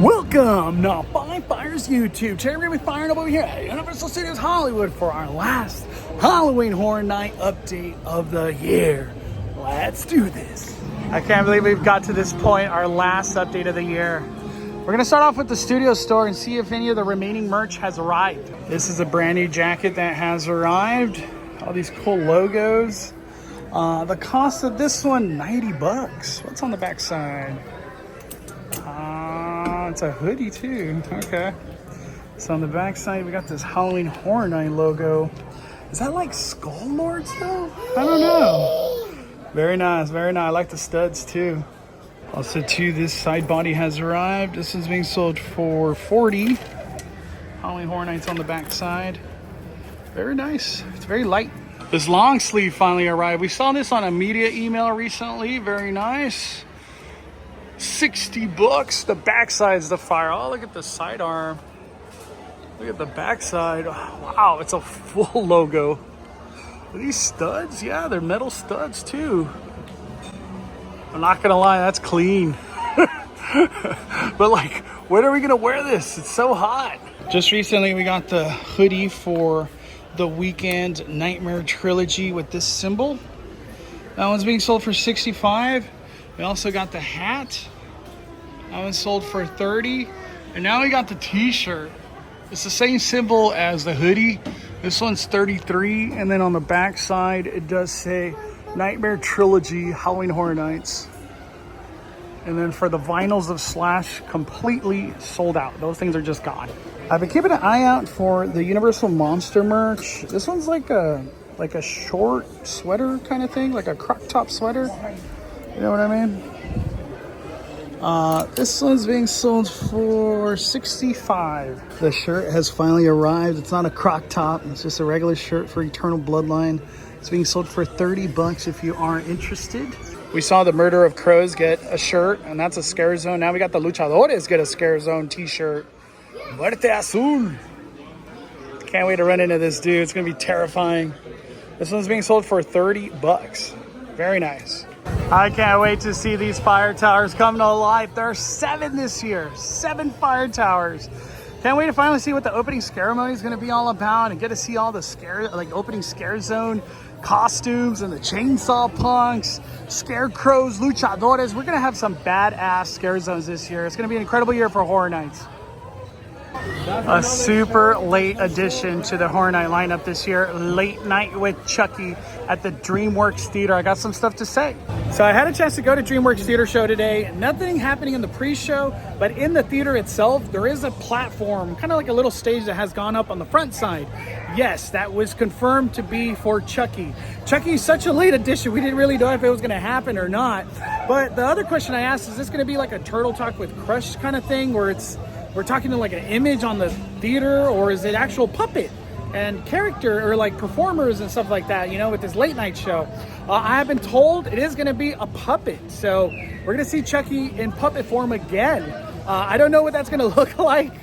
Welcome to Five Fires YouTube. Today we're going to be firing up over here at Universal Studios Hollywood for our last Halloween Horror Night update of the year. Let's do this. I can't believe we've got to this point, our last update of the year. We're going to start off with the studio store and see if any of the remaining merch has arrived. This is a brand new jacket that has arrived. All these cool logos. The cost of this one, $90. What's on the back side? It's a hoodie too. Okay. So on the back side, we got this Halloween Horror Night logo. Is that like Skull Lords though? I don't know. Very nice, very nice. I like the studs too. Also too, this side body has arrived. This is being sold for $40. Halloween Horror Nights on the back side. Very nice. It's very light. This long sleeve finally arrived. We saw this on a media email recently. Very nice. $60. The backside's the fire. Oh, look at the sidearm. Look at the backside. Wow, it's a full logo. Are these studs? Yeah, they're metal studs too. I'm not gonna lie, that's clean. But like, when are we gonna wear this? It's so hot. Just recently we got the hoodie for the Weekend Nightmare Trilogy with this symbol. That one's being sold for $65. We also got the hat. That one's sold for $30. And now we got the t-shirt. It's the same symbol as the hoodie. This one's $33. And then on the back side, it does say Nightmare Trilogy Halloween Horror Nights. And then for the vinyls of Slash, completely sold out. Those things are just gone. I've been keeping an eye out for the Universal Monster merch. This one's like a short sweater kind of thing, like a crop top sweater. You know what I mean? This one's being sold for $65. The shirt has finally arrived. It's not a croc top. It's just a regular shirt for Eternal Bloodline. It's being sold for $30 if you are interested. We saw the Murder of Crows get a shirt, and that's a Scare Zone. Now we got the Luchadores get a Scare Zone t-shirt. Muerte Azul. Can't wait to run into this dude. It's going to be terrifying. This one's being sold for $30. Very nice. I can't wait to see these fire towers come to life. There are 7 this year. 7 fire towers. Can't wait to finally see what the opening ceremony is going to be all about and get to see all the opening Scare Zone costumes and the chainsaw punks, scarecrows, luchadores. We're going to have some badass Scare Zones this year. It's going to be an incredible year for Horror Nights. A super late addition to the Horror Night lineup this year. Late Night with Chucky at the DreamWorks Theater. I got some stuff to say. So I had a chance to go to DreamWorks Theater show today. Nothing happening in the pre-show, but in the theater itself, there is a platform, kind of like a little stage that has gone up on the front side. Yes, that was confirmed to be for Chucky. Chucky is such a late addition. We didn't really know if it was going to happen or not. But the other question I asked, is this going to be like a Turtle Talk with Crush kind of thing where we're talking to like an image on the theater, or is it actual puppet and character or like performers and stuff like that, you know, with this late night show? I have been told it is going to be a puppet. So we're going to see Chucky in puppet form again. I don't know what that's going to look like,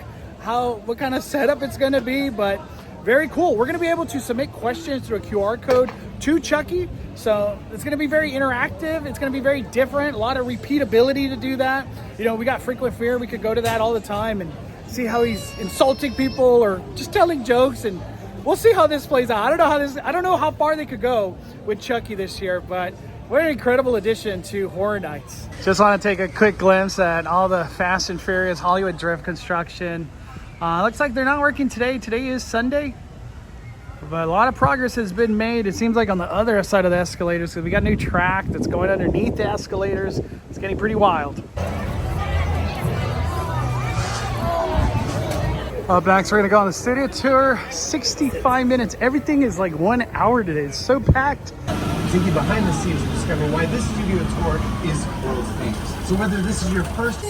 what kind of setup it's going to be, but very cool. We're going to be able to submit questions through a QR code to Chucky. So it's going to be very interactive. It's going to be very different. A lot of repeatability to do that. You know, we got Frequent Fear. We could go to that all the time and see how he's insulting people or just telling jokes. And we'll see how this plays out. I don't know how far they could go with Chucky this year, but what an incredible addition to Horror Nights. Just want to take a quick glimpse at all the Fast and Furious Hollywood Drift construction. Looks like they're not working today. Today is Sunday. But a lot of progress has been made. It seems like on the other side of the escalators, because we got a new track that's going underneath the escalators. It's getting pretty wild. Up next, we're going to go on the studio tour. 65 minutes. Everything is like 1 hour today. It's so packed. Take you behind the scenes to discover why this studio tour is world famous. So whether this is your first...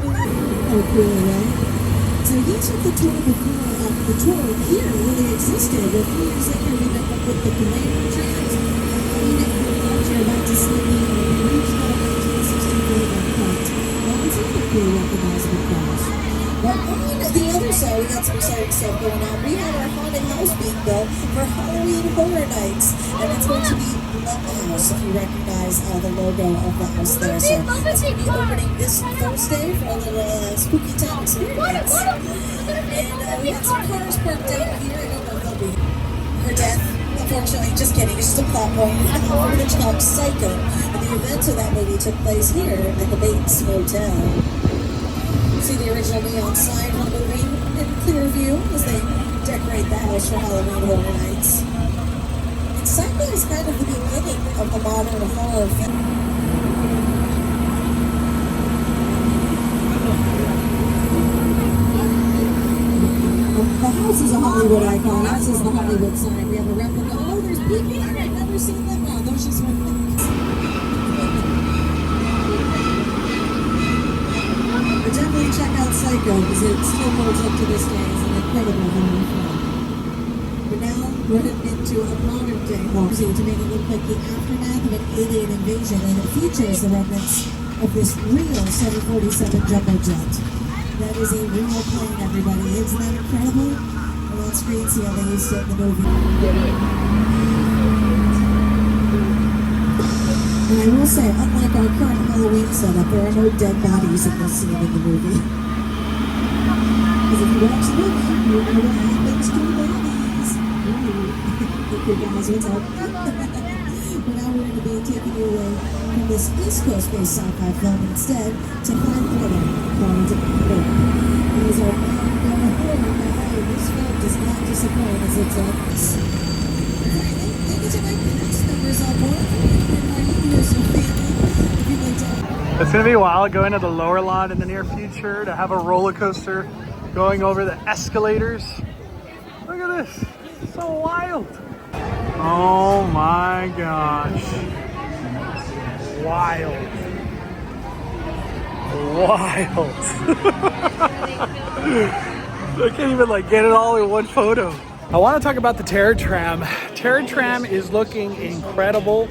Oh, cool, right? So he took the tour before the tour here really existed. A few years later, we met up with the Blvd chant. You're about to see me regional 1964 cut. That was a pretty recognizable cross. But on the other side, we got some exciting stuff going on. We have our haunted house being built for Halloween Horror Nights, and it's going to be Blumhouse, if you recognize the logo of the house there. So it's going to be opening this Thursday for a little spooky time experience. And we have some cars parked down here. I don't know if they'll be her death. Unfortunately, just kidding. It's just a plot point. Over the top Psycho. And the events of that movie took place here at the Bates Motel. See the original neon sign on the movie in clear view as they decorate the house for Halloween Horror Nights. And Psycho is kind of the beginning of the modern horror film. The house is a Hollywood icon, as is the Hollywood sign. We have a replica. Oh, there's people in it. Never seen them. Oh, those just went. Definitely check out Psycho because it still holds up to this day as an incredible horror film. But now we're heading into a modern day horror to make it look like the aftermath of an alien invasion, and it features the remnants of this real 747 jumbo jet. That is a real plane, everybody. Isn't that incredible? Well, on screen, see how they used it in the movie. And I will say, unlike our current Halloween setup, there are no dead bodies in this scene in the movie. Because if you watch the movie, you know what happens to the bodies. Okay, guys, what's up? But now we're going to be taking you away from this East Coast-based sci-fi film instead to Find Thriller, called Book. These are horror, and this film does not disappoint as it's thank you to my cast members on board. It's going to be wild going to the lower lot in the near future to have a roller coaster going over the escalators. Look at this. It's so wild. Oh my gosh. Wild. Wild. I can't even get it all in one photo. I want to talk about the Terror Tram. Terror Tram is looking incredible.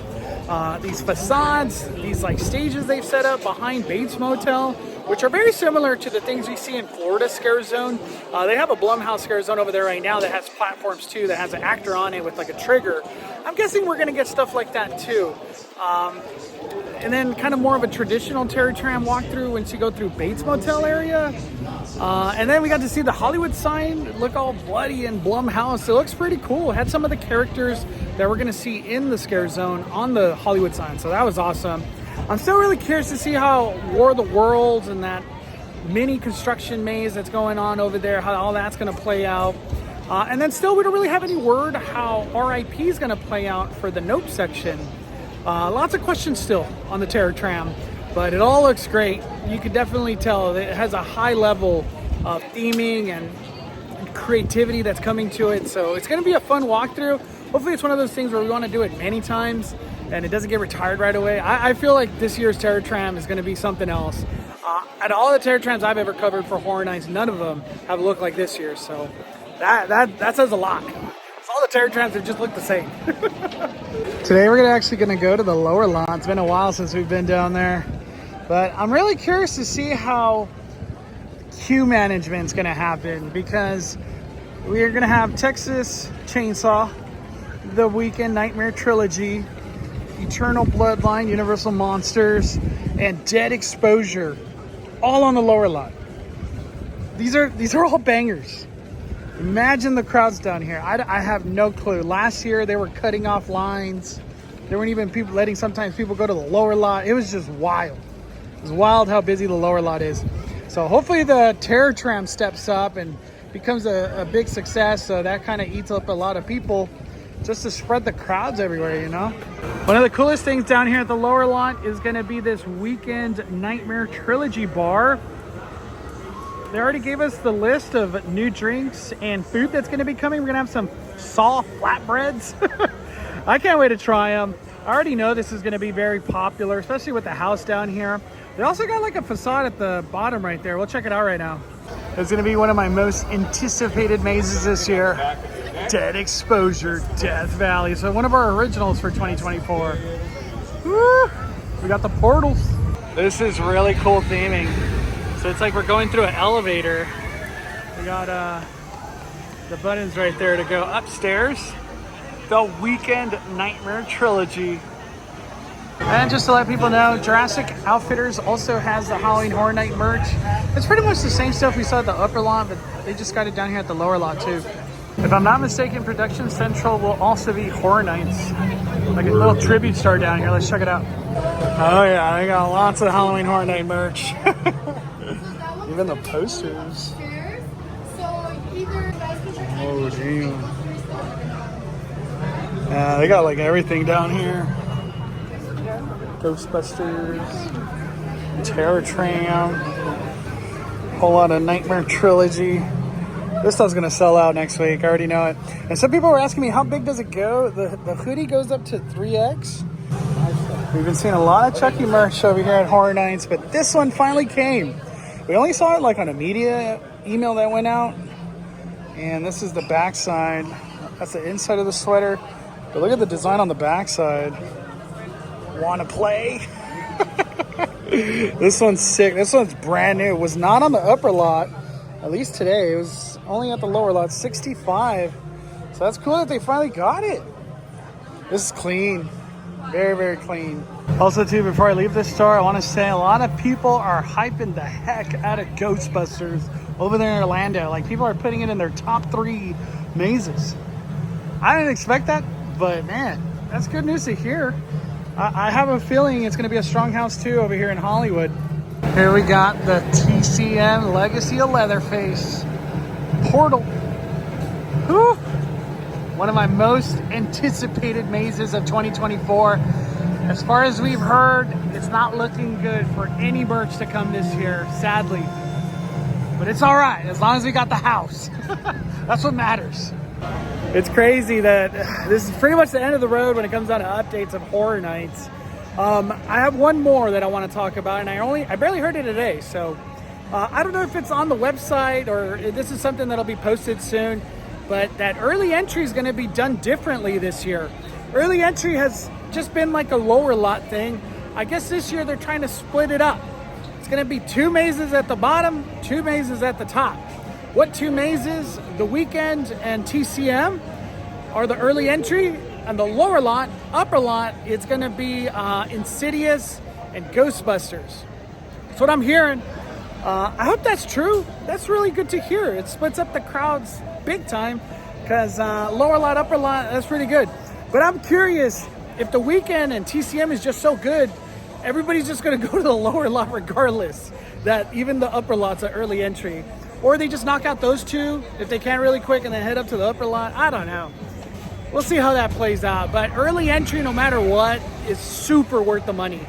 These facades, these stages they've set up behind Bates Motel, which are very similar to the things we see in Florida Scare Zone. They have a Blumhouse Scare Zone over there right now that has platforms too, that has an actor on it with a trigger. I'm guessing we're gonna get stuff like that too. And then kind of more of a traditional Terror Tram walkthrough once you go through Bates Motel area. And then we got to see the Hollywood sign look all bloody and Blumhouse. It looks pretty cool. It had some of the characters that we're gonna see in the Scare Zone on the Hollywood sign, so that was awesome. I'm still really curious to see how War of the Worlds and that mini construction maze that's going on over there, how all that's gonna play out. And then still we don't really have any word how RIP is gonna play out for the Nope section. Lots of questions still on the Terror Tram, but it all looks great. You can definitely tell that it has a high level of theming and creativity that's coming to it. So it's gonna be a fun walkthrough. Hopefully it's one of those things where we wanna do it many times and it doesn't get retired right away. I feel like this year's Terror Tram is gonna be something else. Out of all the Terror Trams I've ever covered for Horror Nights, none of them have looked like this year. So that says a lot. All the Terror Trams have just looked the same. Today we're actually gonna go to the lower lot. It's been a while since we've been down there, but I'm really curious to see how queue management's gonna happen, because we are gonna have Texas Chainsaw, The Weekend Nightmare Trilogy, Eternal Bloodline, Universal Monsters, and Dead Exposure, all on the lower lot. These are all bangers. Imagine the crowds down here. I have no clue. Last year they were cutting off lines. There weren't even people letting sometimes people go to the lower lot. It was just wild. It was wild how busy the lower lot is. So hopefully the Terror Tram steps up and becomes a big success. So that kind of eats up a lot of people just to spread the crowds everywhere, you know? One of the coolest things down here at the lower lot is gonna be this Weekend Nightmare Trilogy bar. They already gave us the list of new drinks and food that's gonna be coming. We're gonna have some Saw flatbreads. I can't wait to try them. I already know this is gonna be very popular, especially with the house down here. They also got like a facade at the bottom right there. We'll check it out right now. It's gonna be one of my most anticipated mazes this year. Dead Exposure, Death Valley. So one of our originals for 2024. Woo! We got the portals. This is really cool theming. So it's like we're going through an elevator. We got the buttons right there to go upstairs. The Weekend Nightmare Trilogy. And just to let people know, Jurassic Outfitters also has the Halloween Horror Night merch. It's pretty much the same stuff we saw at the upper lot, but they just got it down here at the lower lot too. If I'm not mistaken, Production Central will also be Horror Nights. Like a little tribute star down here. Let's check it out. Oh yeah, they got lots of Halloween Horror Night merch. Even the posters. Oh damn. Yeah, they got like everything down here. Ghostbusters, Tram, whole lot of Nightmare Trilogy. This stuff's gonna sell out next week. I already know it. And some people were asking me, how big does it go? The hoodie goes up to 3X. We've been seeing a lot of Chucky merch over here at Horror Nights, but this one finally came. We only saw it like on a media email that went out. And this is the back side. That's the inside of the sweater. But look at the design on the back side. Want to play? This one's sick. This one's brand new. It was not on the upper lot, at least today. It was only at the lower lot, 65. So that's cool that they finally got it. This is clean. Very, very clean. Also too, before I leave this store, I want to say a lot of people are hyping the heck out of Ghostbusters over there in Orlando. Like, people are putting it in their top 3 mazes. I didn't expect that, but man, that's good news to hear. I have a feeling it's going to be a strong house too over here in Hollywood. Here we got the TCM Legacy of Leatherface Portal. Whew. One of my most anticipated mazes of 2024. As far as we've heard, it's not looking good for any merch to come this year, sadly. But it's all right, as long as we got the house. That's what matters. It's crazy that this is pretty much the end of the road when it comes down to updates of Horror Nights. I have one more that I want to talk about, and I barely heard it today, so I don't know if it's on the website or if this is something that'll be posted soon, but that early entry is going to be done differently this year. Early entry has just been like a lower lot thing. I guess this year they're trying to split it up. It's going to be 2 mazes at the bottom, 2 mazes at the top. What 2 mazes? The Weekend and TCM are the early entry, and the lower lot, upper lot, it's going to be Insidious and Ghostbusters. That's what I'm hearing. I hope that's true. That's really good to hear. It splits up the crowds big time, because lower lot, upper lot, that's pretty good. But I'm curious, if the Weekend and TCM is just so good, everybody's just going to go to the lower lot regardless, that even the upper lot's an early entry. Or they just knock out those 2 if they can really quick and then head up to the upper lot. I don't know. We'll see how that plays out. But early entry, no matter what, is super worth the money.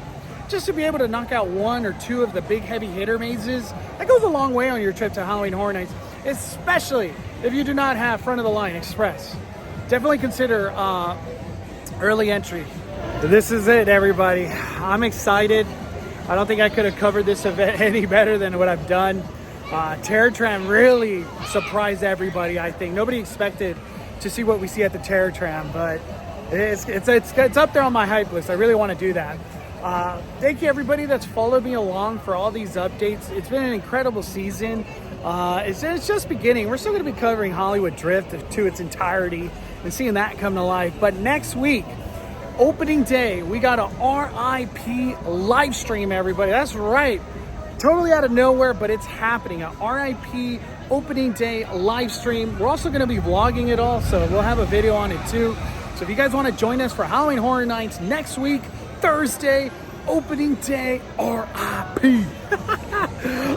Just to be able to knock out 1 or 2 of the big heavy hitter mazes, that goes a long way on your trip to Halloween Horror Nights, especially if you do not have front of the line express. Definitely consider early entry. This is it, everybody. I'm excited. I don't think I could have covered this event any better than what I've done. Tram really surprised everybody, I think. Nobody expected to see what we see at the Tram, but it's up there on my hype list. I really want to do that. Thank you, everybody that's followed me along for all these updates. It's been an incredible season. It's just beginning. We're still going to be covering Hollywood Drift to its entirety and seeing that come to life. But next week, opening day, we got a RIP live stream, everybody. That's right. Totally out of nowhere, but it's happening. A RIP opening day live stream. We're also going to be vlogging it all, so we'll have a video on it too. So if you guys want to join us for Halloween Horror Nights next week, Thursday, opening day, RIP.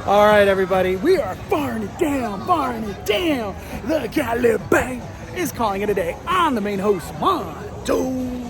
All right, everybody, we are firing it down, firing it down. The Caliban is calling it a day. I'm the main host, Mondo.